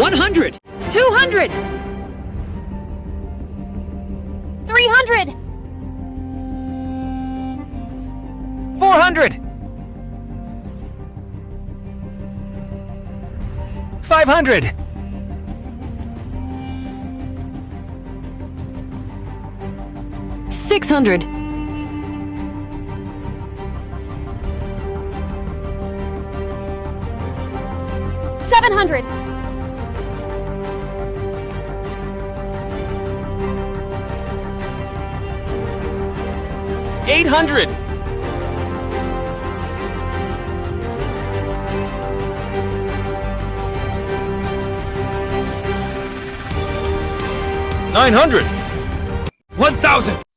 100. 200. 300. 400. 500. 600. 700. 800. 900. 1,000.